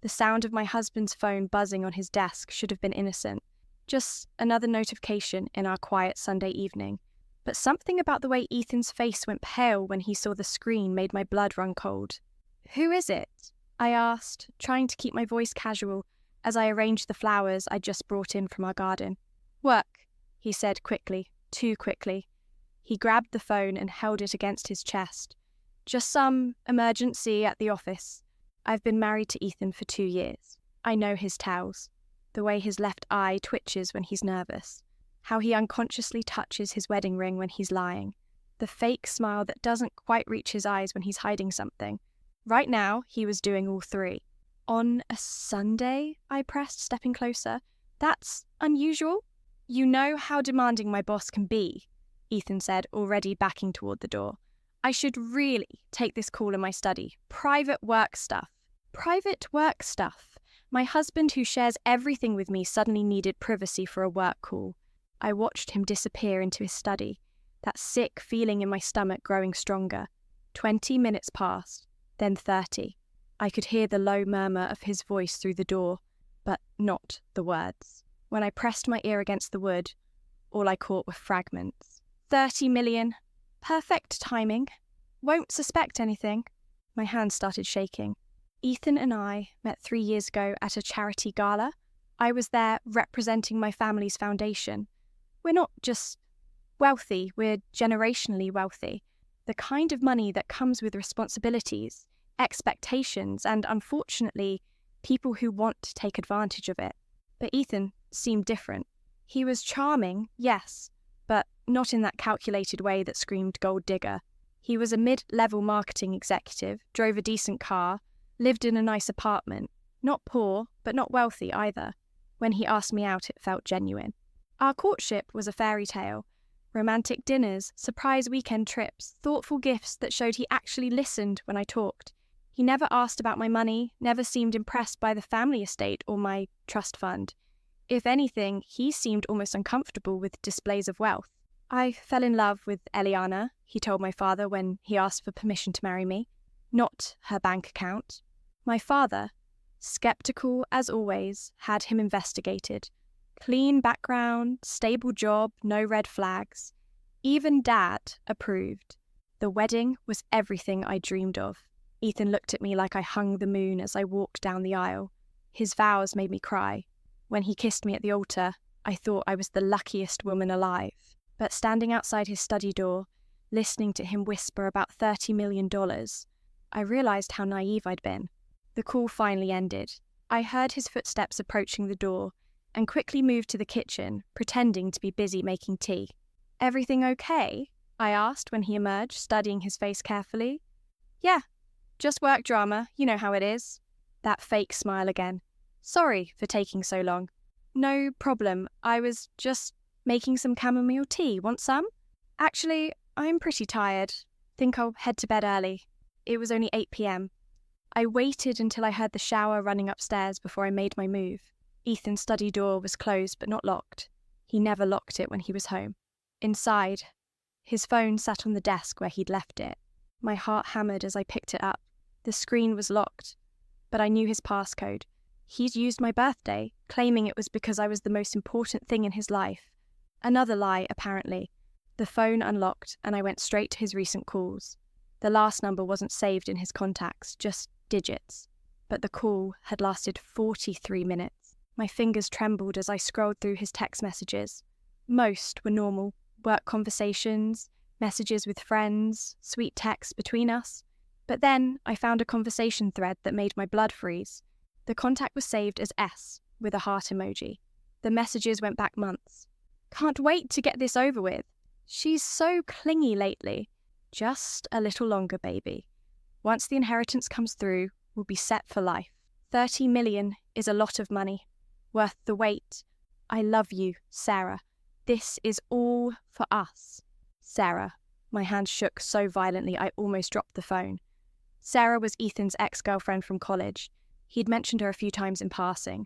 The sound of my husband's phone buzzing on his desk should have been innocent. Just another notification in our quiet Sunday evening. But something about the way Ethan's face went pale when he saw the screen made my blood run cold. "Who is it?" I asked, trying to keep my voice casual as I arranged the flowers I'd just brought in from our garden. "Work," he said quickly, too quickly. He grabbed the phone and held it against his chest. "Just some emergency at the office. I've been married to Ethan for 2 years. I know his tells. The way his left eye twitches when he's nervous. How he unconsciously touches his wedding ring when he's lying. The fake smile that doesn't quite reach his eyes when he's hiding something. Right now, he was doing all three. On a Sunday, I pressed, stepping closer. That's unusual. You know how demanding my boss can be, Ethan said, already backing toward the door. I should really take this call in my study. Private work stuff. Private work stuff. My husband, who shares everything with me, suddenly needed privacy for a work call. I watched him disappear into his study, that sick feeling in my stomach growing stronger. 20 minutes passed, then 30. I could hear the low murmur of his voice through the door, but not the words. When I pressed my ear against the wood, all I caught were fragments. 30 million. Perfect timing. Won't suspect anything. My hands started shaking. Ethan and I met 3 years ago at a charity gala. I was there representing my family's foundation. We're not just wealthy, we're generationally wealthy. The kind of money that comes with responsibilities, expectations, and unfortunately, people who want to take advantage of it. But Ethan seemed different. He was charming, yes, but not in that calculated way that screamed gold digger. He was a mid-level marketing executive, drove a decent car, lived in a nice apartment. Not poor, but not wealthy either. When he asked me out, it felt genuine. Our courtship was a fairy tale. Romantic dinners, surprise weekend trips, thoughtful gifts that showed he actually listened when I talked. He never asked about my money, never seemed impressed by the family estate or my trust fund. If anything, he seemed almost uncomfortable with displays of wealth. I fell in love with Eliana, he told my father when he asked for permission to marry me, not her bank account. My father, skeptical as always, had him investigated. Clean background, stable job, no red flags. Even Dad approved. The wedding was everything I dreamed of. Ethan looked at me like I hung the moon as I walked down the aisle. His vows made me cry. When he kissed me at the altar, I thought I was the luckiest woman alive. But standing outside his study door, listening to him whisper about $30 million, I realized how naive I'd been. The call finally ended. I heard his footsteps approaching the door and quickly moved to the kitchen, pretending to be busy making tea. "Everything okay?" I asked when he emerged, studying his face carefully. "Yeah, just work drama, you know how it is." That fake smile again. "Sorry for taking so long." "No problem, I was just making some chamomile tea. Want some?" "Actually, I'm pretty tired. Think I'll head to bed early." It was only 8 p.m. I waited until I heard the shower running upstairs before I made my move. Ethan's study door was closed but not locked. He never locked it when he was home. Inside, his phone sat on the desk where he'd left it. My heart hammered as I picked it up. The screen was locked, but I knew his passcode. He'd used my birthday, claiming it was because I was the most important thing in his life. Another lie, apparently. The phone unlocked and I went straight to his recent calls. The last number wasn't saved in his contacts, just digits. But the call had lasted 43 minutes. My fingers trembled as I scrolled through his text messages. Most were normal, work conversations, messages with friends, sweet texts between us. But then I found a conversation thread that made my blood freeze. The contact was saved as S, with a heart emoji. The messages went back months. "Can't wait to get this over with. She's so clingy lately. Just a little longer, baby. Once the inheritance comes through, we'll be set for life. 30 million is a lot of money. Worth the wait. I love you, Sarah. This is all for us. Sarah." My hand shook so violently I almost dropped the phone. Sarah was Ethan's ex-girlfriend from college. He'd mentioned her a few times in passing,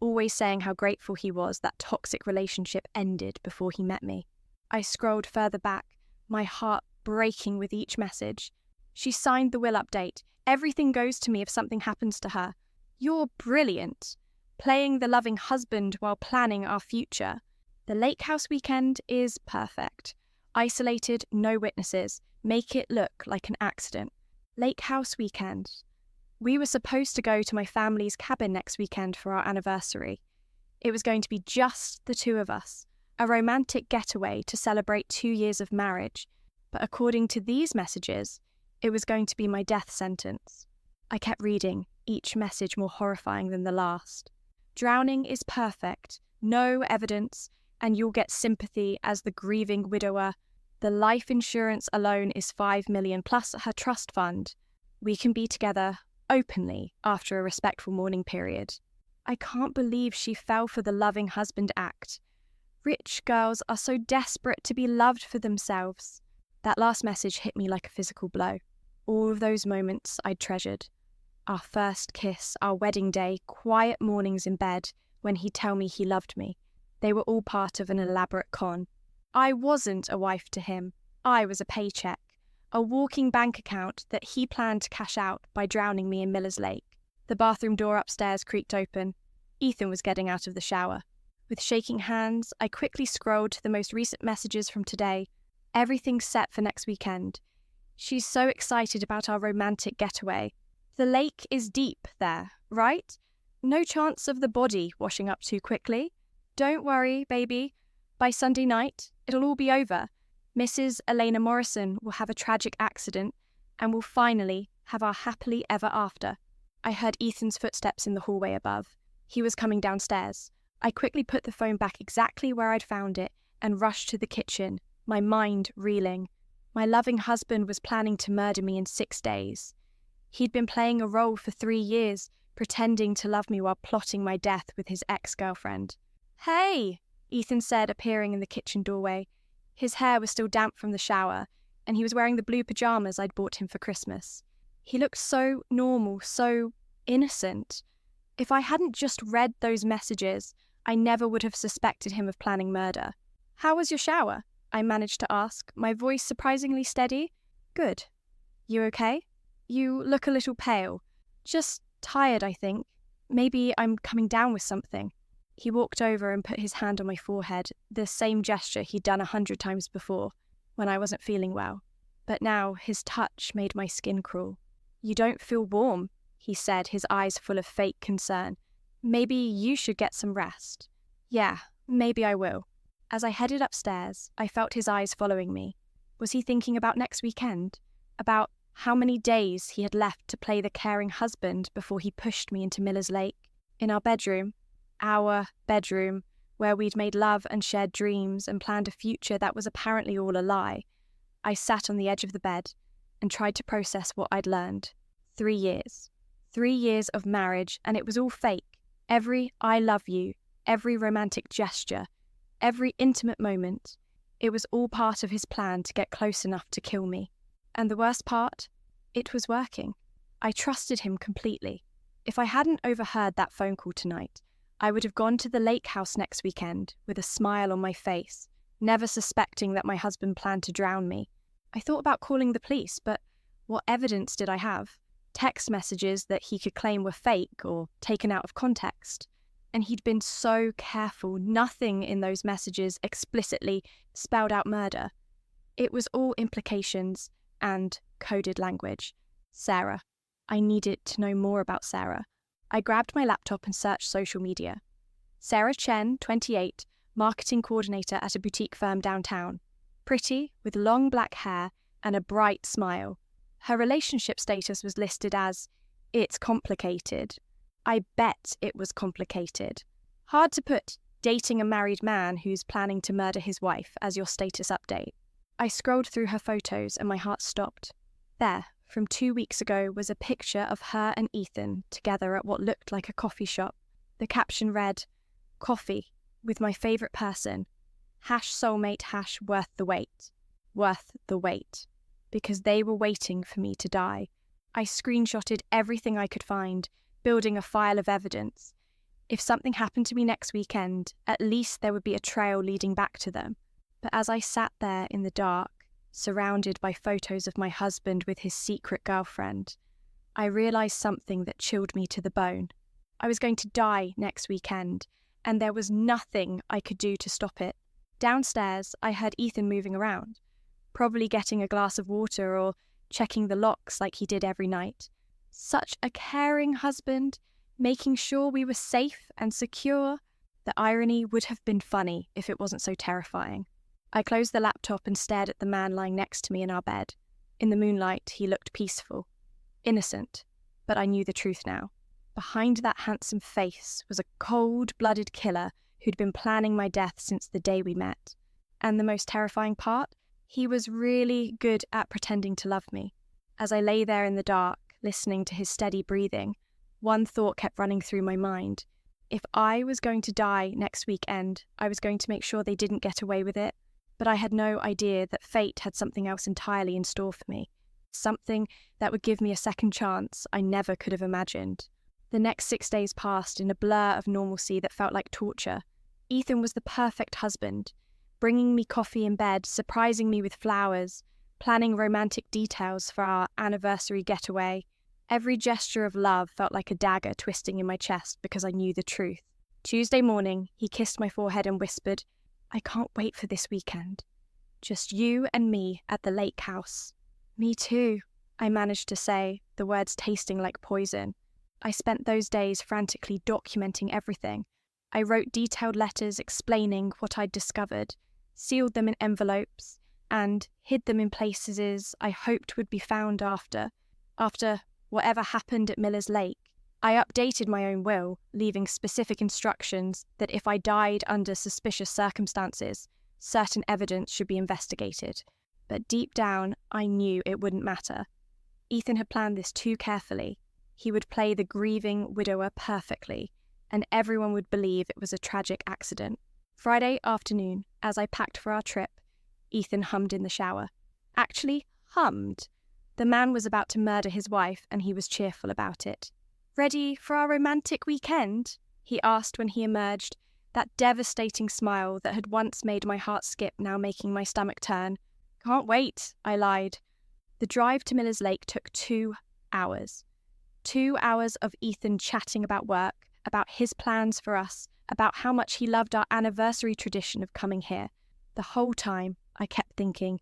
always saying how grateful he was that toxic relationship ended before he met me. I scrolled further back, my heart breaking with each message. She signed the will update. Everything goes to me if something happens to her. You're brilliant. Playing the loving husband while planning our future. The lake house weekend is perfect. Isolated, no witnesses. Make it look like an accident. Lake house weekend. We were supposed to go to my family's cabin next weekend for our anniversary. It was going to be just the two of us, a romantic getaway to celebrate 2 years of marriage. But according to these messages, it was going to be my death sentence. I kept reading, each message more horrifying than the last. Drowning is perfect, no evidence, and you'll get sympathy as the grieving widower. The life insurance alone is $5 million plus her trust fund. We can be together openly after a respectful mourning period. I can't believe she fell for the loving husband act. Rich girls are so desperate to be loved for themselves. That last message hit me like a physical blow. All of those moments I'd treasured. Our first kiss, our wedding day, quiet mornings in bed when he'd tell me he loved me. They were all part of an elaborate con. I wasn't a wife to him. I was a paycheck, a walking bank account that he planned to cash out by drowning me in Miller's Lake. The bathroom door upstairs creaked open. Ethan was getting out of the shower. With shaking hands, I quickly scrolled to the most recent messages from today. Everything's set for next weekend. She's so excited about our romantic getaway. The lake is deep there, right? No chance of the body washing up too quickly. Don't worry, baby. By Sunday night, it'll all be over. Mrs. Elena Morrison will have a tragic accident and we'll finally have our happily ever after. I heard Ethan's footsteps in the hallway above. He was coming downstairs. I quickly put the phone back exactly where I'd found it and rushed to the kitchen, my mind reeling. My loving husband was planning to murder me in 6 days. He'd been playing a role for 3 years, pretending to love me while plotting my death with his ex-girlfriend. "Hey," Ethan said, appearing in the kitchen doorway. His hair was still damp from the shower, and he was wearing the blue pajamas I'd bought him for Christmas. He looked so normal, so innocent. If I hadn't just read those messages, I never would have suspected him of planning murder. "How was your shower?" I managed to ask, my voice surprisingly steady. "Good. You okay? You look a little pale. Just tired, I think. Maybe I'm coming down with something." He walked over and put his hand on my forehead, the same gesture he'd done 100 times before, when I wasn't feeling well. But now his touch made my skin crawl. "You don't feel warm," he said, his eyes full of fake concern. "Maybe you should get some rest." "Yeah, maybe I will." As I headed upstairs, I felt his eyes following me. Was he thinking about next weekend? About how many days he had left to play the caring husband before he pushed me into Miller's Lake? In our bedroom, where we'd made love and shared dreams and planned a future that was apparently all a lie, I sat on the edge of the bed and tried to process what I'd learned. 3 years. 3 years of marriage, and it was all fake. Every "I love you," every romantic gesture, every intimate moment, it was all part of his plan to get close enough to kill me. And the worst part? It was working. I trusted him completely. If I hadn't overheard that phone call tonight, I would have gone to the lake house next weekend with a smile on my face, never suspecting that my husband planned to drown me. I thought about calling the police, but what evidence did I have? Text messages that he could claim were fake or taken out of context. And he'd been so careful. Nothing in those messages explicitly spelled out murder. It was all implications and coded language. Sarah. I needed to know more about Sarah. I grabbed my laptop and searched social media. Sarah Chen, 28, marketing coordinator at a boutique firm downtown. Pretty, with long black hair and a bright smile. Her relationship status was listed as, "It's complicated." I bet it was complicated. Hard to put dating a married man who's planning to murder his wife as your status update. I scrolled through her photos and my heart stopped. There, from 2 weeks ago, was a picture of her and Ethan together at what looked like a coffee shop. The caption read, "Coffee with my favourite person. #soulmate #worth the wait. Worth the wait. Because they were waiting for me to die. I screenshotted everything I could find, building a file of evidence. If something happened to me next weekend, at least there would be a trail leading back to them. But as I sat there in the dark, surrounded by photos of my husband with his secret girlfriend, I realised something that chilled me to the bone. I was going to die next weekend, and there was nothing I could do to stop it. Downstairs, I heard Ethan moving around, probably getting a glass of water or checking the locks like he did every night. Such a caring husband, making sure we were safe and secure. The irony would have been funny if it wasn't so terrifying. I closed the laptop and stared at the man lying next to me in our bed. In the moonlight, he looked peaceful, innocent, but I knew the truth now. Behind that handsome face was a cold-blooded killer who'd been planning my death since the day we met. And the most terrifying part? He was really good at pretending to love me. As I lay there in the dark, listening to his steady breathing, one thought kept running through my mind. If I was going to die next weekend, I was going to make sure they didn't get away with it. But I had no idea that fate had something else entirely in store for me. Something that would give me a second chance I never could have imagined. The next 6 days passed in a blur of normalcy that felt like torture. Ethan was the perfect husband, bringing me coffee in bed, surprising me with flowers, planning romantic details for our anniversary getaway. Every gesture of love felt like a dagger twisting in my chest because I knew the truth. Tuesday morning, he kissed my forehead and whispered, "I can't wait for this weekend. Just you and me at the lake house." "Me too," I managed to say, the words tasting like poison. I spent those days frantically documenting everything. I wrote detailed letters explaining what I'd discovered, sealed them in envelopes, and hid them in places I hoped would be found after whatever happened at Miller's Lake. I updated my own will, leaving specific instructions that if I died under suspicious circumstances, certain evidence should be investigated. But deep down, I knew it wouldn't matter. Ethan had planned this too carefully. He would play the grieving widower perfectly, and everyone would believe it was a tragic accident. Friday afternoon, as I packed for our trip, Ethan hummed in the shower. Actually, hummed. The man was about to murder his wife, and he was cheerful about it. "Ready for our romantic weekend?" he asked when he emerged, that devastating smile that had once made my heart skip now making my stomach turn. "Can't wait," I lied. The drive to Miller's Lake took 2 hours. 2 hours of Ethan chatting about work, about his plans for us, about how much he loved our anniversary tradition of coming here. The whole time, I kept thinking,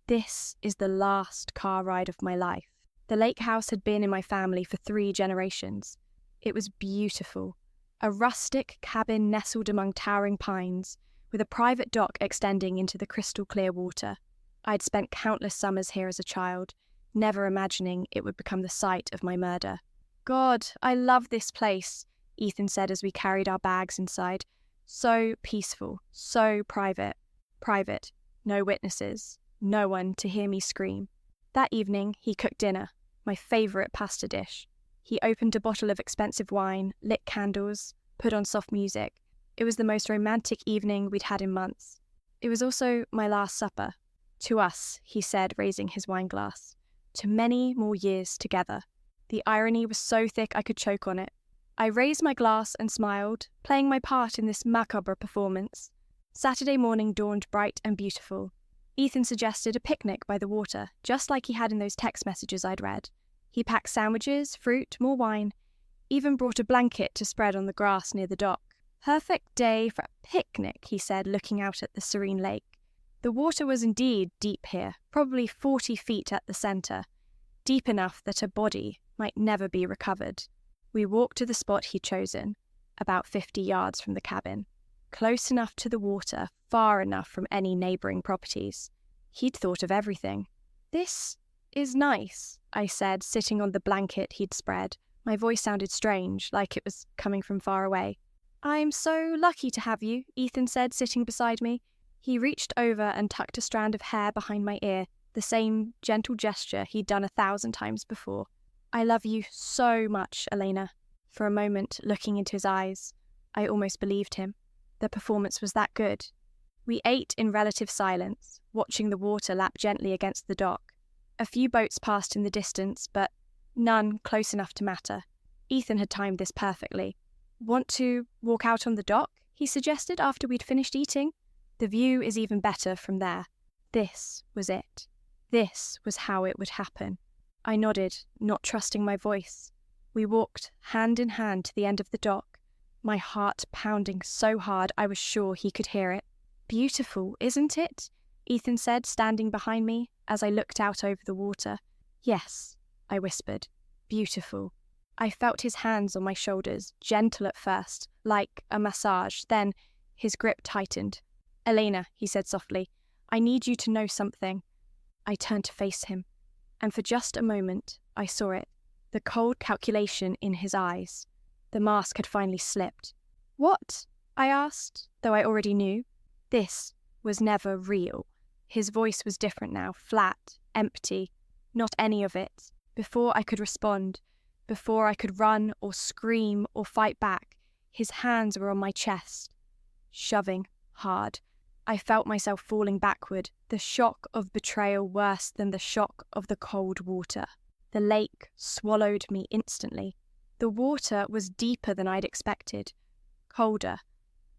this is the last car ride of my life. The lake house had been in my family for 3 generations. It was beautiful. A rustic cabin nestled among towering pines, with a private dock extending into the crystal clear water. I'd spent countless summers here as a child, never imagining it would become the site of my murder. "God, I love this place," Ethan said as we carried our bags inside. "So peaceful, so private. Private, no witnesses, no one to hear me scream." That evening, he cooked dinner, my favourite pasta dish. He opened a bottle of expensive wine, lit candles, put on soft music. It was the most romantic evening we'd had in months. It was also my last supper. "To us," he said, raising his wine glass. "To many more years together." The irony was so thick I could choke on it. I raised my glass and smiled, playing my part in this macabre performance. Saturday morning dawned bright and beautiful. Ethan suggested a picnic by the water, just like he had in those text messages I'd read. He packed sandwiches, fruit, more wine, even brought a blanket to spread on the grass near the dock. "Perfect day for a picnic," he said, looking out at the serene lake. The water was indeed deep here, probably 40 feet at the centre, deep enough that a body might never be recovered. We walked to the spot he'd chosen, about 50 yards from the cabin, close enough to the water, far enough from any neighbouring properties. He'd thought of everything. "This is nice," I said, sitting on the blanket he'd spread. My voice sounded strange, like it was coming from far away. "I'm so lucky to have you," Ethan said, sitting beside me. He reached over and tucked a strand of hair behind my ear, the same gentle gesture he'd done 1,000 times before. "I love you so much, Elena." For a moment, looking into his eyes, I almost believed him. The performance was that good. We ate in relative silence, watching the water lap gently against the dock. A few boats passed in the distance, but none close enough to matter. Ethan had timed this perfectly. "Want to walk out on the dock?" he suggested after we'd finished eating. "The view is even better from there." This was it. This was how it would happen. I nodded, not trusting my voice. We walked hand in hand to the end of the dock, my heart pounding so hard I was sure he could hear it. "Beautiful, isn't it?" Ethan said, standing behind me as I looked out over the water. "Yes," I whispered. "Beautiful." I felt his hands on my shoulders, gentle at first, like a massage. Then his grip tightened. "Elena," he said softly, "I need you to know something." I turned to face him, and for just a moment I saw it, the cold calculation in his eyes. The mask had finally slipped. "What?" I asked, though I already knew. This was never real. His voice was different now, flat, empty, not any of it. Before I could respond, before I could run or scream or fight back, his hands were on my chest, shoving hard. I felt myself falling backward, the shock of betrayal worse than the shock of the cold water. The lake swallowed me instantly. The water was deeper than I'd expected, colder.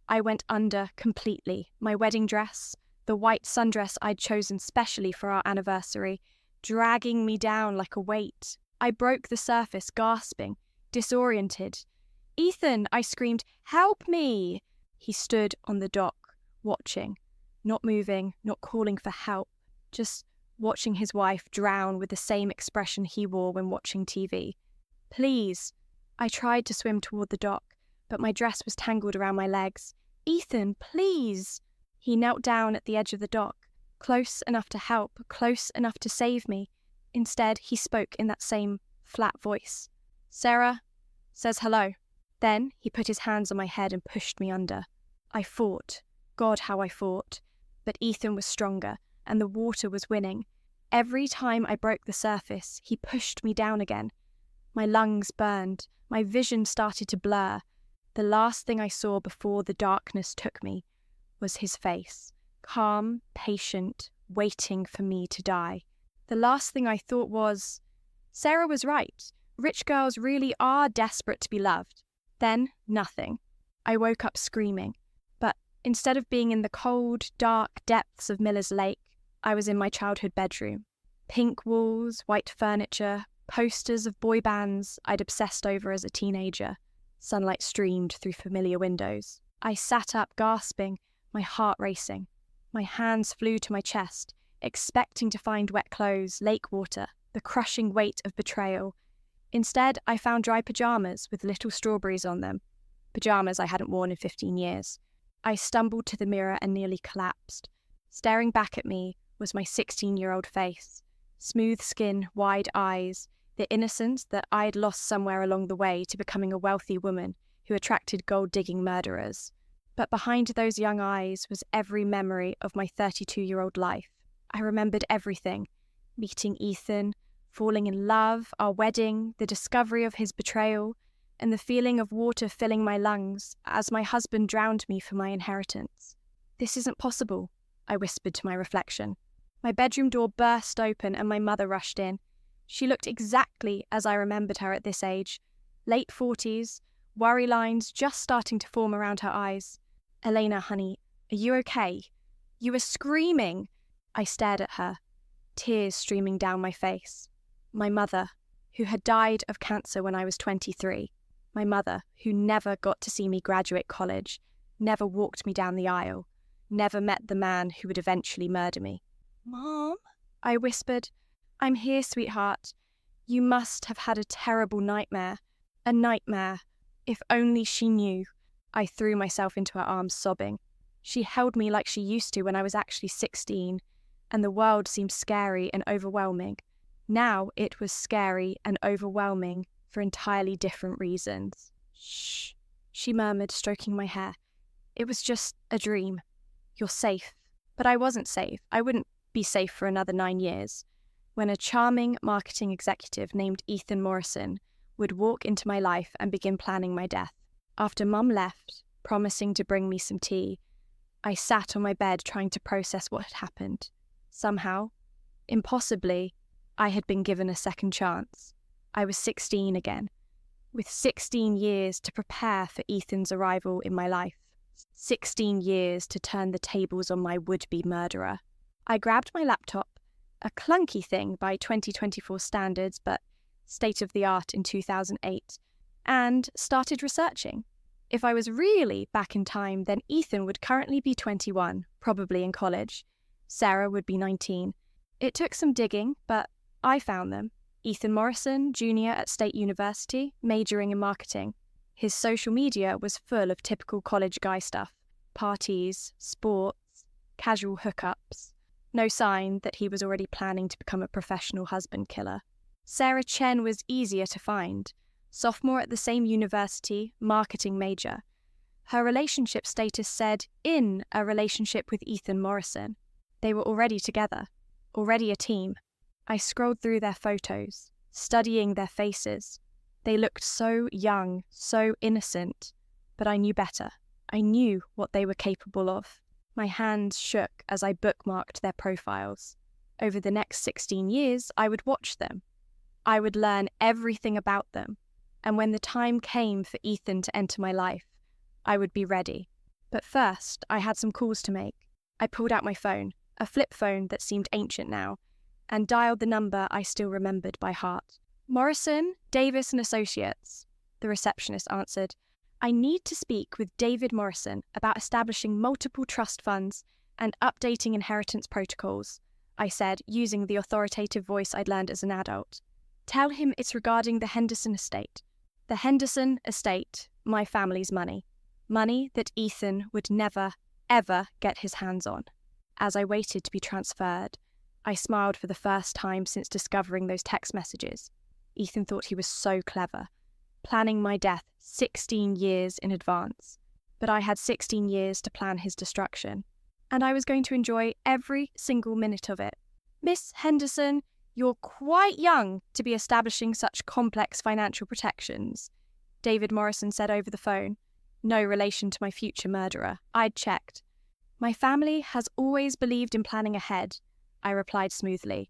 I went under completely. My wedding dress, the white sundress I'd chosen specially for our anniversary, dragging me down like a weight. I broke the surface, gasping, disoriented. "Ethan!" I screamed. "Help me!" He stood on the dock, watching, not moving, not calling for help, just watching his wife drown with the same expression he wore when watching TV. "Please." I tried to swim toward the dock, but my dress was tangled around my legs. "Ethan, please!" He knelt down at the edge of the dock, close enough to help, close enough to save me. Instead, he spoke in that same flat voice. "Sarah says hello." Then he put his hands on my head and pushed me under. I fought. God, how I fought. But Ethan was stronger, and the water was winning. Every time I broke the surface, he pushed me down again. My lungs burned. My vision started to blur. The last thing I saw before the darkness took me was his face, calm, patient, waiting for me to die. The last thing I thought was, Sarah was right. Rich girls really are desperate to be loved. Then, nothing. I woke up screaming. But instead of being in the cold, dark depths of Miller's Lake, I was in my childhood bedroom. Pink walls, white furniture, posters of boy bands I'd obsessed over as a teenager. Sunlight streamed through familiar windows. I sat up, gasping, my heart racing. My hands flew to my chest, expecting to find wet clothes, lake water, the crushing weight of betrayal. Instead, I found dry pajamas with little strawberries on them, pajamas I hadn't worn in 15 years. I stumbled to the mirror and nearly collapsed. Staring back at me was my 16-year-old face, smooth skin, wide eyes, the innocence that I'd lost somewhere along the way to becoming a wealthy woman who attracted gold-digging murderers. But behind those young eyes was every memory of my 32-year-old life. I remembered everything: meeting Ethan, falling in love, our wedding, the discovery of his betrayal, and the feeling of water filling my lungs as my husband drowned me for my inheritance. "This isn't possible," I whispered to my reflection. My bedroom door burst open and my mother rushed in. She looked exactly as I remembered her at this age, late 40s, worry lines just starting to form around her eyes. "Elena, honey, are you okay? You were screaming." I stared at her, tears streaming down my face. My mother, who had died of cancer when I was 23. My mother, who never got to see me graduate college, never walked me down the aisle, never met the man who would eventually murder me. "Mom," I whispered. "I'm here, sweetheart. You must have had a terrible nightmare. A nightmare. If only she knew." I threw myself into her arms, sobbing. She held me like she used to when I was actually 16, and the world seemed scary and overwhelming. Now it was scary and overwhelming for entirely different reasons. "Shh," she murmured, stroking my hair. "It was just a dream. You're safe." But I wasn't safe. I wouldn't be safe for another 9 years. When a charming marketing executive named Ethan Morrison would walk into my life and begin planning my death. After Mum left, promising to bring me some tea, I sat on my bed trying to process what had happened. Somehow, impossibly, I had been given a second chance. I was 16 again, with 16 years to prepare for Ethan's arrival in my life. 16 years to turn the tables on my would-be murderer. I grabbed my laptop, a clunky thing by 2024 standards, but state of the art in 2008, and started researching. If I was really back in time, then Ethan would currently be 21, probably in college. Sarah would be 19. It took some digging, but I found them. Ethan Morrison, junior at State University, majoring in marketing. His social media was full of typical college guy stuff. Parties, sports, casual hookups. No sign that he was already planning to become a professional husband killer. Sarah Chen was easier to find. Sophomore at the same university, marketing major. Her relationship status said in a relationship with Ethan Morrison. They were already together, already a team. I scrolled through their photos, studying their faces. They looked so young, so innocent, but I knew better. I knew what they were capable of. My hands shook as I bookmarked their profiles. Over the next 16 years, I would watch them. I would learn everything about them. And when the time came for Ethan to enter my life, I would be ready. But first, I had some calls to make. I pulled out my phone, a flip phone that seemed ancient now, and dialed the number I still remembered by heart. Morrison, Davis & Associates, the receptionist answered. I need to speak with David Morrison about establishing multiple trust funds and updating inheritance protocols, I said, using the authoritative voice I'd learned as an adult. Tell him it's regarding the Henderson estate. The Henderson estate, my family's money. Money that Ethan would never, ever get his hands on. As I waited to be transferred, I smiled for the first time since discovering those text messages. Ethan thought he was so clever, planning my death 16 years in advance. But I had 16 years to plan his destruction, and I was going to enjoy every single minute of it. Miss Henderson, you're quite young to be establishing such complex financial protections, David Morrison said over the phone. No relation to my future murderer. I'd checked. My family has always believed in planning ahead, I replied smoothly.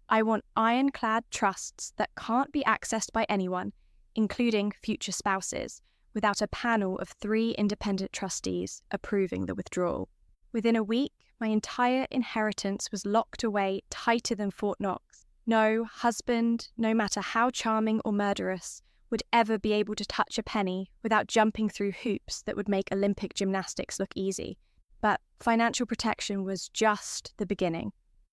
I want ironclad trusts that can't be accessed by anyone, including future spouses, without a panel of 3 independent trustees approving the withdrawal. Within a week, my entire inheritance was locked away tighter than Fort Knox. No husband, no matter how charming or murderous, would ever be able to touch a penny without jumping through hoops that would make Olympic gymnastics look easy. But financial protection was just the beginning.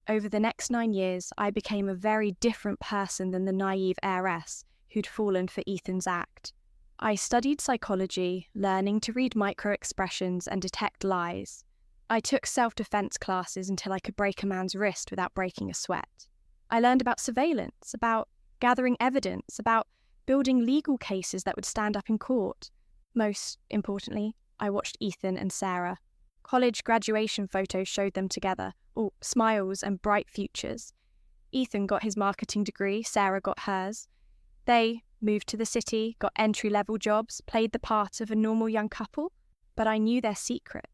Over the next 9 years, I became a very different person than the naive heiress who'd fallen for Ethan's act. I studied psychology, learning to read micro-expressions and detect lies. I took self-defense classes until I could break a man's wrist without breaking a sweat. I learned about surveillance, about gathering evidence, about building legal cases that would stand up in court. Most importantly, I watched Ethan and Sarah. College graduation photos showed them together, all smiles and bright futures. Ethan got his marketing degree, Sarah got hers. They moved to the city, got entry-level jobs, played the part of a normal young couple, but I knew their secret.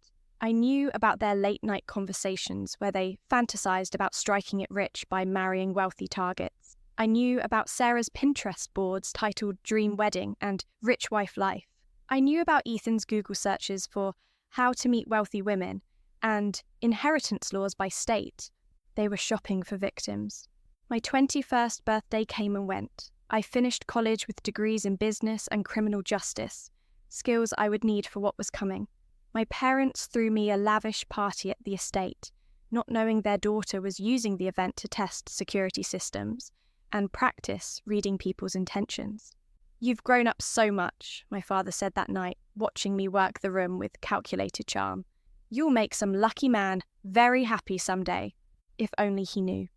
I knew about their late-night conversations where they fantasized about striking it rich by marrying wealthy targets. I knew about Sarah's Pinterest boards titled Dream Wedding and Rich Wife Life. I knew about Ethan's Google searches for how to meet wealthy women and inheritance laws by state. They were shopping for victims. My 21st birthday came and went. I finished college with degrees in business and criminal justice, skills I would need for what was coming. My parents threw me a lavish party at the estate, not knowing their daughter was using the event to test security systems and practice reading people's intentions. You've grown up so much, my father said that night, watching me work the room with calculated charm. You'll make some lucky man very happy someday, if only he knew.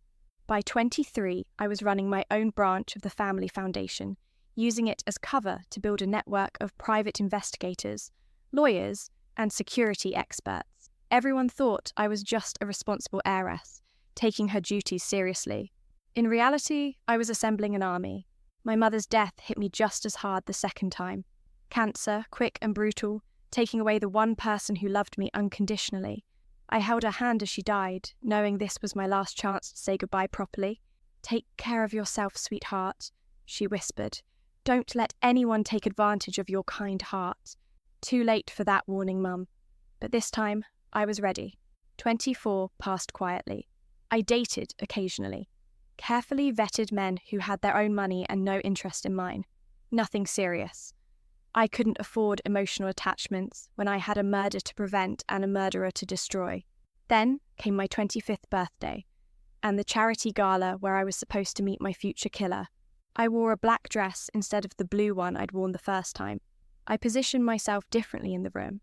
By 23, I was running my own branch of the family foundation, using it as cover to build a network of private investigators, lawyers, and security experts. Everyone thought I was just a responsible heiress, taking her duties seriously. In reality, I was assembling an army. My mother's death hit me just as hard the second time. Cancer, quick and brutal, taking away the one person who loved me unconditionally. I held her hand as she died, knowing this was my last chance to say goodbye properly. Take care of yourself, sweetheart, she whispered. Don't let anyone take advantage of your kind heart. Too late for that warning, Mum. But this time, I was ready. 24 passed quietly. I dated occasionally. Carefully vetted men who had their own money and no interest in mine. Nothing serious. I couldn't afford emotional attachments when I had a murder to prevent and a murderer to destroy. Then came my 25th birthday, and the charity gala where I was supposed to meet my future killer. I wore a black dress instead of the blue one I'd worn the first time. I positioned myself differently in the room,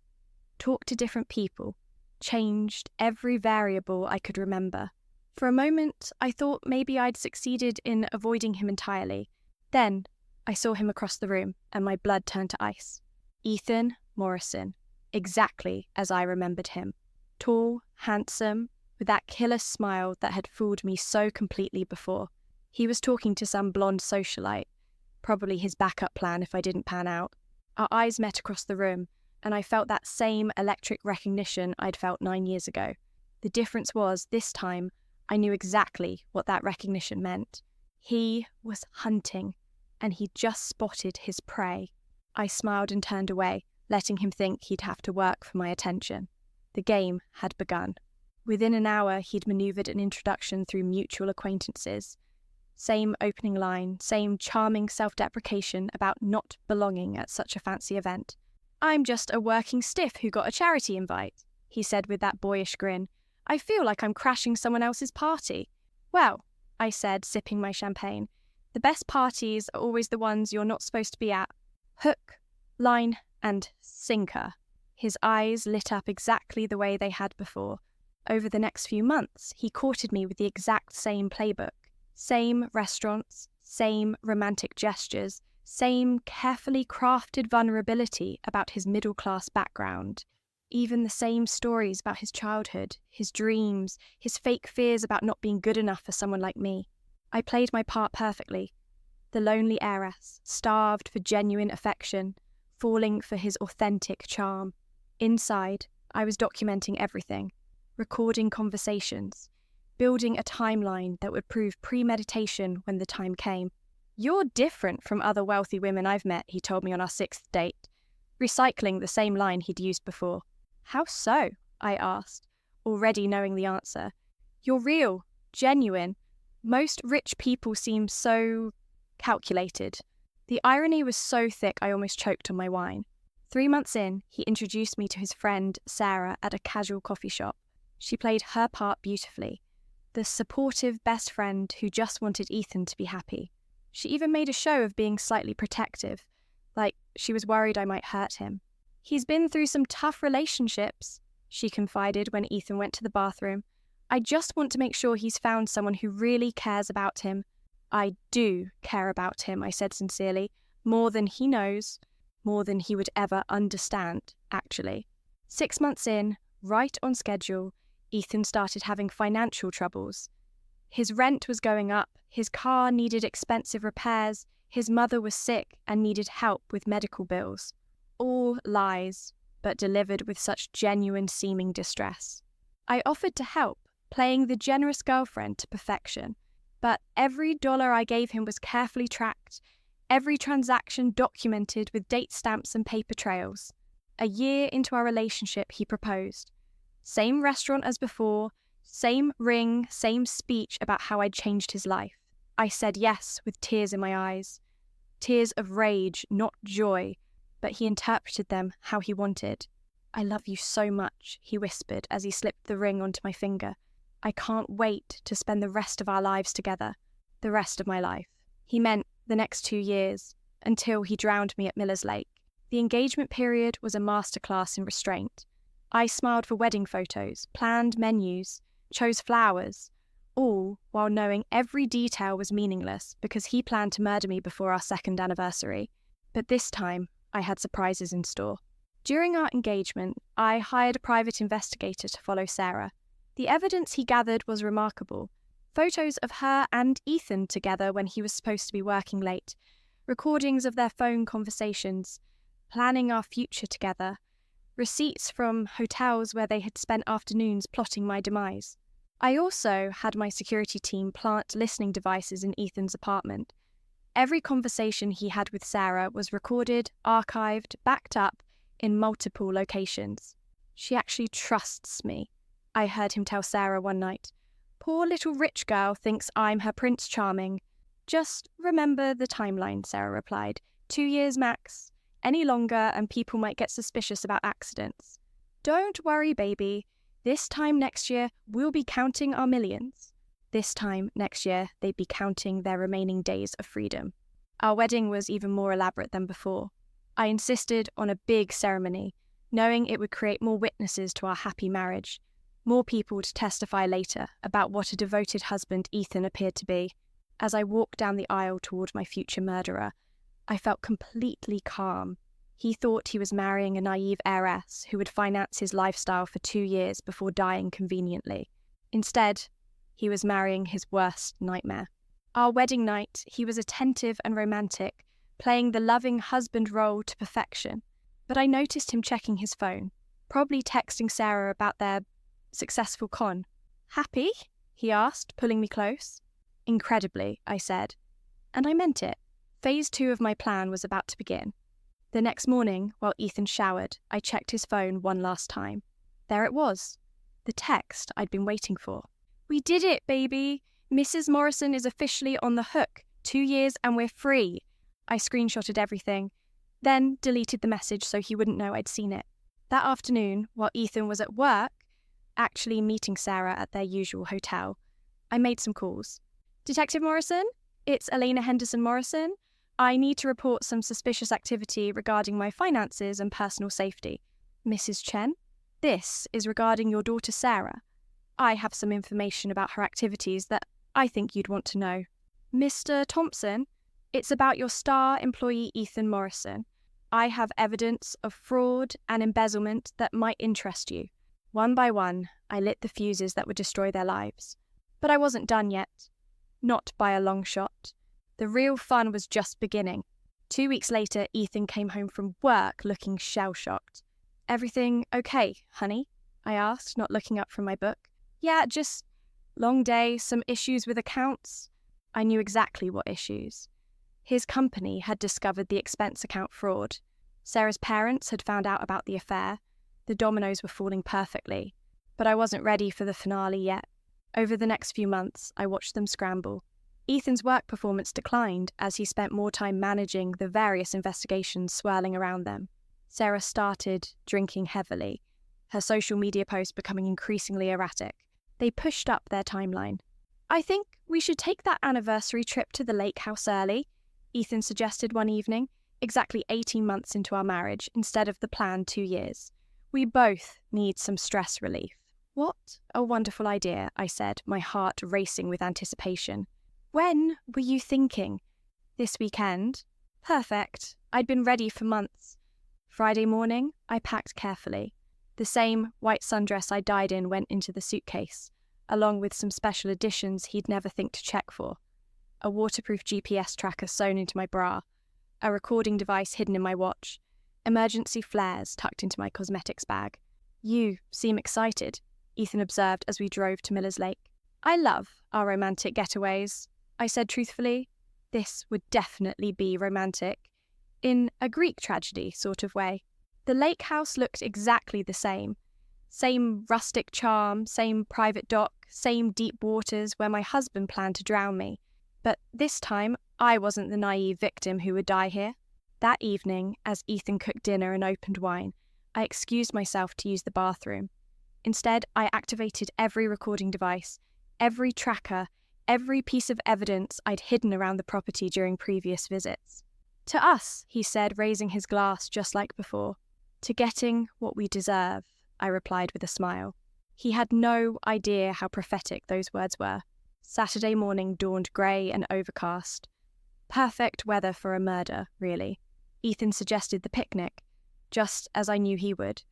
talked to different people, changed every variable I could remember. For a moment, I thought maybe I'd succeeded in avoiding him entirely. Then, I saw him across the room, and my blood turned to ice. Ethan Morrison, exactly as I remembered him. Tall, handsome, with that killer smile that had fooled me so completely before. He was talking to some blonde socialite, probably his backup plan if I didn't pan out. Our eyes met across the room, and I felt that same electric recognition I'd felt 9 years ago. The difference was, this time, I knew exactly what that recognition meant. He was hunting, and he'd just spotted his prey. I smiled and turned away, letting him think he'd have to work for my attention. The game had begun. Within an hour, he'd manoeuvred an introduction through mutual acquaintances. Same opening line, same charming self-deprecation about not belonging at such a fancy event. "I'm just a working stiff who got a charity invite," he said with that boyish grin. "I feel like I'm crashing someone else's party." "Well," I said, sipping my champagne, "the best parties are always the ones you're not supposed to be at." Hook, line, and sinker. His eyes lit up exactly the way they had before. Over the next few months, he courted me with the exact same playbook. Same restaurants, same romantic gestures, same carefully crafted vulnerability about his middle-class background. Even the same stories about his childhood, his dreams, his fake fears about not being good enough for someone like me. I played my part perfectly. The lonely heiress, starved for genuine affection, falling for his authentic charm. Inside, I was documenting everything, recording conversations, building a timeline that would prove premeditation when the time came. "You're different from other wealthy women I've met," he told me on our 6th date, recycling the same line he'd used before. "How so?" I asked, already knowing the answer. "You're real, genuine. Most rich people seem so calculated." The irony was so thick I almost choked on my wine. 3 months in, he introduced me to his friend Sarah at a casual coffee shop. She played her part beautifully. The supportive best friend who just wanted Ethan to be happy. She even made a show of being slightly protective, like she was worried I might hurt him. "He's been through some tough relationships," she confided when Ethan went to the bathroom. "I just want to make sure he's found someone who really cares about him." "I do care about him," I said sincerely. "More than he knows, more than he would ever understand, actually." 6 months in, right on schedule, Ethan started having financial troubles. His rent was going up, his car needed expensive repairs, his mother was sick and needed help with medical bills. All lies, but delivered with such genuine seeming distress. I offered to help, playing the generous girlfriend to perfection, but every dollar I gave him was carefully tracked, every transaction documented with date stamps and paper trails. A year into our relationship, he proposed. Same restaurant as before, same ring, same speech about how I'd changed his life. I said yes with tears in my eyes. Tears of rage, not joy, but he interpreted them how he wanted. "I love you so much," he whispered as he slipped the ring onto my finger. "I can't wait to spend the rest of our lives together. The rest of my life." He meant the next 2 years, until he drowned me at Miller's Lake. The engagement period was a masterclass in restraint. I smiled for wedding photos, planned menus, chose flowers, all while knowing every detail was meaningless because he planned to murder me before our 2nd anniversary. But this time, I had surprises in store. During our engagement, I hired a private investigator to follow Sarah. The evidence he gathered was remarkable. Photos of her and Ethan together when he was supposed to be working late, recordings of their phone conversations, planning our future together, receipts from hotels where they had spent afternoons plotting my demise. I also had my security team plant listening devices in Ethan's apartment. Every conversation he had with Sarah was recorded, archived, backed up in multiple locations. "She actually trusts me," I heard him tell Sarah one night. Poor little rich girl thinks I'm her Prince Charming. Just remember the timeline, Sarah replied. 2 years max. Any longer and people might get suspicious about accidents. Don't worry, baby. This time next year, we'll be counting our millions. This time next year, they'd be counting their remaining days of freedom. Our wedding was even more elaborate than before. I insisted on a big ceremony, knowing it would create more witnesses to our happy marriage, more people to testify later about what a devoted husband Ethan appeared to be. As I walked down the aisle toward my future murderer, I felt completely calm. He thought he was marrying a naive heiress who would finance his lifestyle for 2 years before dying conveniently. Instead, he was marrying his worst nightmare. Our wedding night, he was attentive and romantic, playing the loving husband role to perfection. But I noticed him checking his phone, probably texting Sarah about their successful con. Happy? He asked, pulling me close. Incredibly, I said. And I meant it. Phase 2 of my plan was about to begin. The next morning, while Ethan showered, I checked his phone one last time. There it was. The text I'd been waiting for. We did it, baby! Mrs. Morrison is officially on the hook. 2 years and we're free. I screenshotted everything, then deleted the message so he wouldn't know I'd seen it. That afternoon, while Ethan was at work, actually meeting Sarah at their usual hotel, I made some calls. Detective Morrison? It's Elena Henderson Morrison. I need to report some suspicious activity regarding my finances and personal safety. Mrs. Chen? This is regarding your daughter Sarah. I have some information about her activities that I think you'd want to know. Mr. Thompson? It's about your star employee Ethan Morrison. I have evidence of fraud and embezzlement that might interest you. One by one, I lit the fuses that would destroy their lives. But I wasn't done yet. Not by a long shot. The real fun was just beginning. 2 weeks later, Ethan came home from work looking shell-shocked. Everything okay, honey? I asked, not looking up from my book. Yeah, just long day, some issues with accounts. I knew exactly what issues. His company had discovered the expense account fraud. Sarah's parents had found out about the affair. The dominoes were falling perfectly. But I wasn't ready for the finale yet. Over the next few months, I watched them scramble. Ethan's work performance declined as he spent more time managing the various investigations swirling around them. Sarah started drinking heavily, her social media posts becoming increasingly erratic. They pushed up their timeline. I think we should take that anniversary trip to the lake house early, Ethan suggested one evening, exactly 18 months into our marriage instead of the planned 2 years. We both need some stress relief. What a wonderful idea, I said, my heart racing with anticipation. When were you thinking? This weekend? Perfect. I'd been ready for months. Friday morning, I packed carefully. The same white sundress I dyed in went into the suitcase, along with some special additions he'd never think to check for. A waterproof GPS tracker sewn into my bra, a recording device hidden in my watch, emergency flares tucked into my cosmetics bag. You seem excited, Ethan observed as we drove to Miller's Lake. I love our romantic getaways, I said truthfully. This would definitely be romantic, in a Greek tragedy sort of way. The lake house looked exactly the same. Same rustic charm, same private dock, same deep waters where my husband planned to drown me. But this time, I wasn't the naive victim who would die here. That evening, as Ethan cooked dinner and opened wine, I excused myself to use the bathroom. Instead, I activated every recording device, every tracker, every piece of evidence I'd hidden around the property during previous visits. To us, he said, raising his glass just like before. To getting what we deserve, I replied with a smile. He had no idea how prophetic those words were. Saturday morning dawned grey and overcast. Perfect weather for a murder, really. Ethan suggested the picnic, just as I knew he would.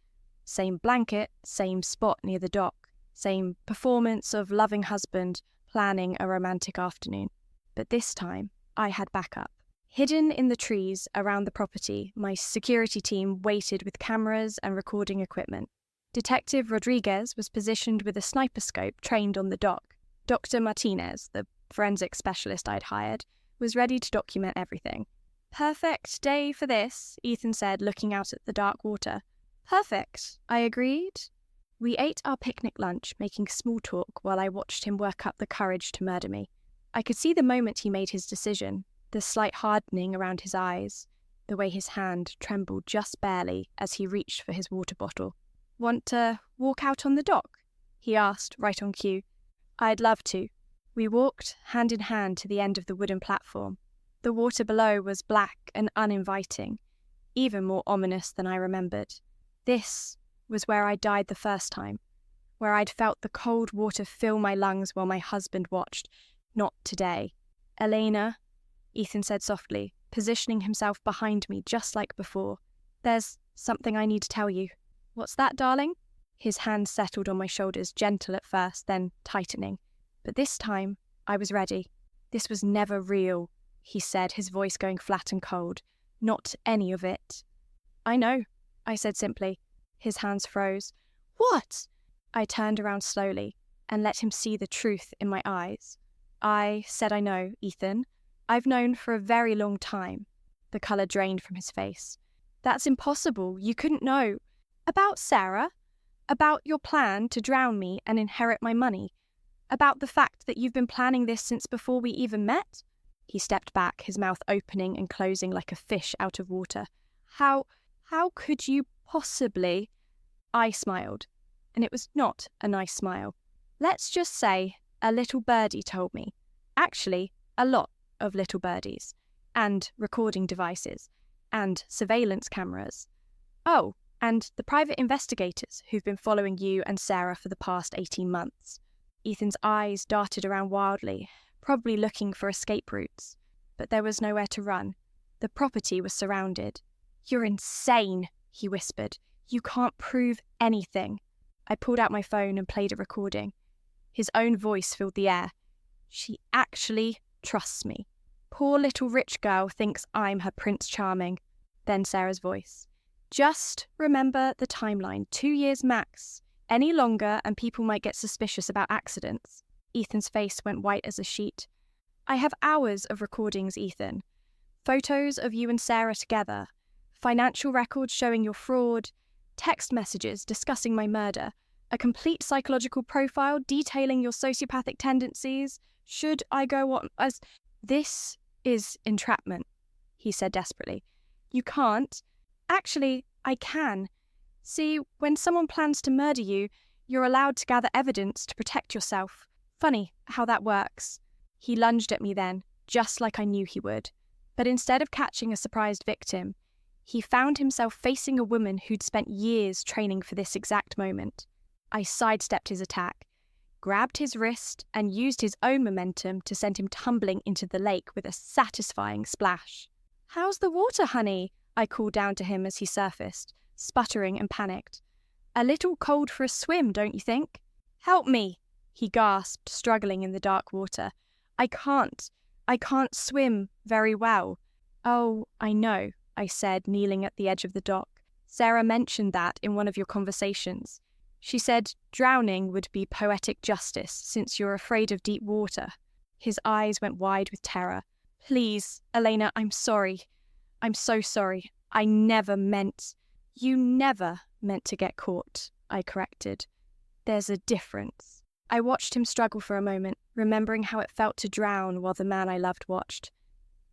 Same blanket, same spot near the dock, same performance of loving husband planning a romantic afternoon. But this time, I had backup. Hidden in the trees around the property, my security team waited with cameras and recording equipment. Detective Rodriguez was positioned with a sniper scope trained on the dock. Dr. Martinez, the forensic specialist I'd hired, was ready to document everything. Perfect day for this, Ethan said, looking out at the dark water. Perfect, I agreed. We ate our picnic lunch, making small talk while I watched him work up the courage to murder me. I could see the moment he made his decision, the slight hardening around his eyes, the way his hand trembled just barely as he reached for his water bottle. "Want to walk out on the dock?" he asked, right on cue. "I'd love to." We walked hand in hand to the end of the wooden platform. The water below was black and uninviting, even more ominous than I remembered. This was where I died the first time, where I'd felt the cold water fill my lungs while my husband watched. Not today. "Elena," Ethan said softly, positioning himself behind me just like before. "There's something I need to tell you." "What's that, darling?" His hand settled on my shoulders, gentle at first, then tightening. But this time, I was ready. "This was never real," he said, his voice going flat and cold. "Not any of it." "I know," I said simply. His hands froze. "What?" I turned around slowly and let him see the truth in my eyes. "I said I know, Ethan. I've known for a very long time." The colour drained from his face. "That's impossible. You couldn't know." "About Sarah? About your plan to drown me and inherit my money? About the fact that you've been planning this since before we even met?" He stepped back, his mouth opening and closing like a fish out of water. How could you possibly?" I smiled, and it was not a nice smile. "Let's just say a little birdie told me. Actually, a lot of little birdies. And recording devices. And surveillance cameras. Oh, and the private investigators who've been following you and Sarah for the past 18 months. Ethan's eyes darted around wildly, probably looking for escape routes. But there was nowhere to run. The property was surrounded. "You're insane," he whispered. "You can't prove anything." I pulled out my phone and played a recording. His own voice filled the air. "She actually trusts me. Poor little rich girl thinks I'm her Prince Charming." Then Sarah's voice. "Just remember the timeline, 2 years max. Any longer and people might get suspicious about accidents." Ethan's face went white as a sheet. "I have hours of recordings, Ethan. Photos of you and Sarah together. Financial records showing your fraud. Text messages discussing my murder. A complete psychological profile detailing your sociopathic tendencies. Should I go on as..." "This is entrapment," he said desperately. "You can't. Actually, I can. See, when someone plans to murder you, you're allowed to gather evidence to protect yourself. Funny how that works." He lunged at me then, just like I knew he would. But instead of catching a surprised victim, he found himself facing a woman who'd spent years training for this exact moment. I sidestepped his attack, grabbed his wrist, and used his own momentum to send him tumbling into the lake with a satisfying splash. "How's the water, honey?" I called down to him as he surfaced, sputtering and panicked. "A little cold for a swim, don't you think?" "Help me," he gasped, struggling in the dark water. I can't swim very well." "Oh, I know," I said, kneeling at the edge of the dock. "Sarah mentioned that in one of your conversations. She said drowning would be poetic justice since you're afraid of deep water." His eyes went wide with terror. "Please, Elena, I'm sorry. I'm so sorry. I never meant..." "You never meant to get caught," I corrected. "There's a difference." I watched him struggle for a moment, remembering how it felt to drown while the man I loved watched.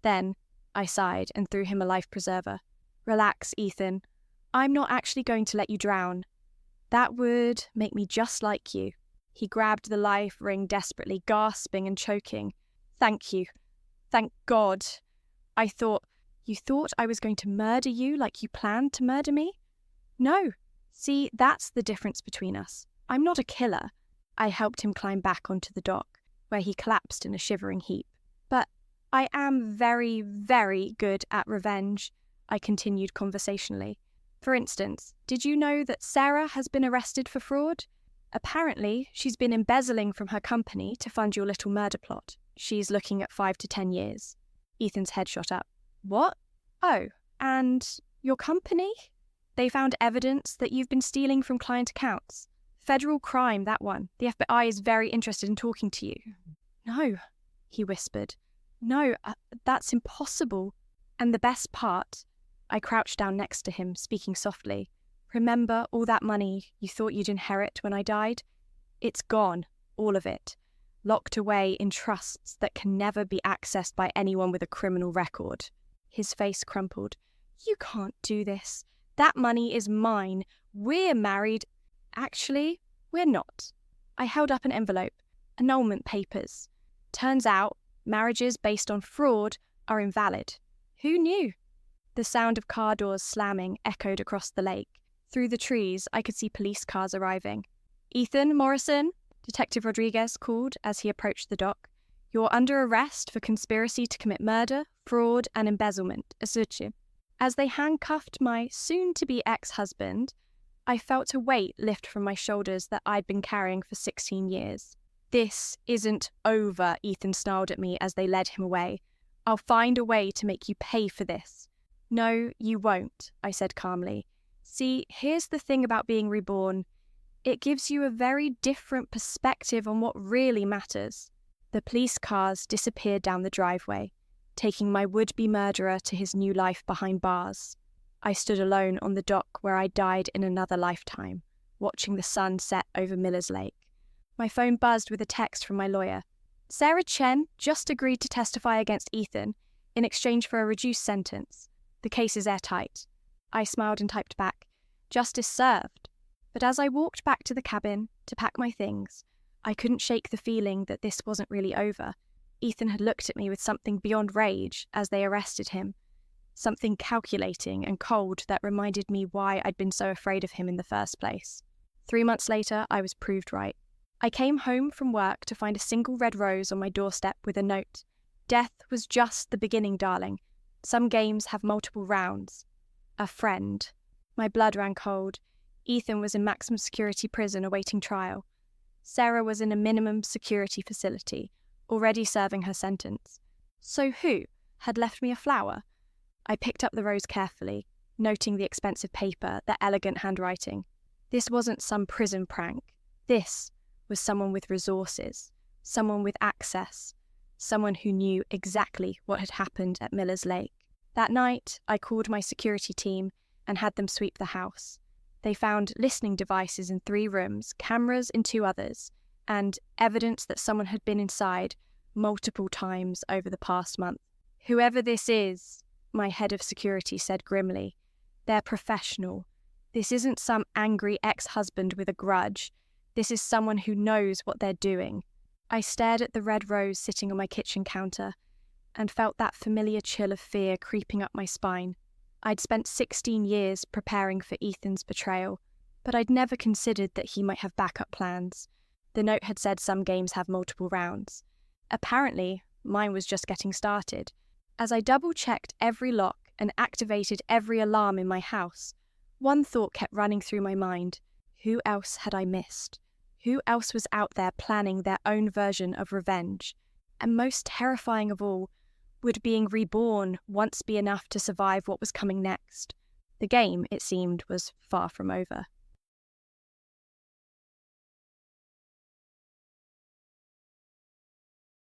Then I sighed and threw him a life preserver. "Relax, Ethan. I'm not actually going to let you drown. That would make me just like you." He grabbed the life ring desperately, gasping and choking. "Thank you. Thank God. You thought I was going to murder you like you planned to murder me? No. See, that's the difference between us. I'm not a killer." I helped him climb back onto the dock, where he collapsed in a shivering heap. "But I am very, very good at revenge," I continued conversationally. "For instance, did you know that Sarah has been arrested for fraud? Apparently, she's been embezzling from her company to fund your little murder plot. She's looking at 5 to 10 years. Ethan's head shot up. "What? Oh, and your company? They found evidence that you've been stealing from client accounts. Federal crime, that one. The FBI is very interested in talking to you." "No," he whispered. "No, that's impossible." And the best part, I crouched down next to him, speaking softly. Remember all that money you thought you'd inherit when I died? It's gone, all of it, locked away in trusts that can never be accessed by anyone with a criminal record. His face crumpled. You can't do this. That money is mine. We're married. Actually, we're not. I held up an envelope. Annulment papers. Turns out, marriages based on fraud are invalid. Who knew? The sound of car doors slamming echoed across the lake. Through the trees, I could see police cars arriving. Ethan Morrison, Detective Rodriguez called as he approached the dock. You're under arrest for conspiracy to commit murder, fraud, and embezzlement. As they handcuffed my soon-to-be ex-husband, I felt a weight lift from my shoulders that I'd been carrying for 16 years. This isn't over, Ethan snarled at me as they led him away. I'll find a way to make you pay for this. No, you won't, I said calmly. See, here's the thing about being reborn. It gives you a very different perspective on what really matters. The police cars disappeared down the driveway, taking my would-be murderer to his new life behind bars. I stood alone on the dock where I died in another lifetime, watching the sun set over Miller's Lake. My phone buzzed with a text from my lawyer. Sarah Chen just agreed to testify against Ethan in exchange for a reduced sentence. The case is airtight. I smiled and typed back, justice served. But as I walked back to the cabin to pack my things, I couldn't shake the feeling that this wasn't really over. Ethan had looked at me with something beyond rage as they arrested him, something calculating and cold that reminded me why I'd been so afraid of him in the first place. 3 months later, I was proved right. I came home from work to find a single red rose on my doorstep with a note. Death was just the beginning, darling. Some games have multiple rounds. A friend. My blood ran cold. Ethan was in maximum security prison awaiting trial. Sarah was in a minimum security facility, already serving her sentence. So who had left me a flower? I picked up the rose carefully, noting the expensive paper, the elegant handwriting. This wasn't some prison prank. This was someone with resources, someone with access, someone who knew exactly what had happened at Miller's Lake. That night, I called my security team and had them sweep the house. They found listening devices in 3 rooms, cameras in 2 others, and evidence that someone had been inside multiple times over the past month. Whoever this is, my head of security said grimly, they're professional. This isn't some angry ex-husband with a grudge. This is someone who knows what they're doing. I stared at the red rose sitting on my kitchen counter and felt that familiar chill of fear creeping up my spine. I'd spent 16 years preparing for Ethan's betrayal, but I'd never considered that he might have backup plans. The note had said some games have multiple rounds. Apparently, mine was just getting started. As I double-checked every lock and activated every alarm in my house, one thought kept running through my mind. Who else had I missed? Who else was out there planning their own version of revenge? And most terrifying of all, would being reborn once be enough to survive what was coming next? The game, it seemed, was far from over.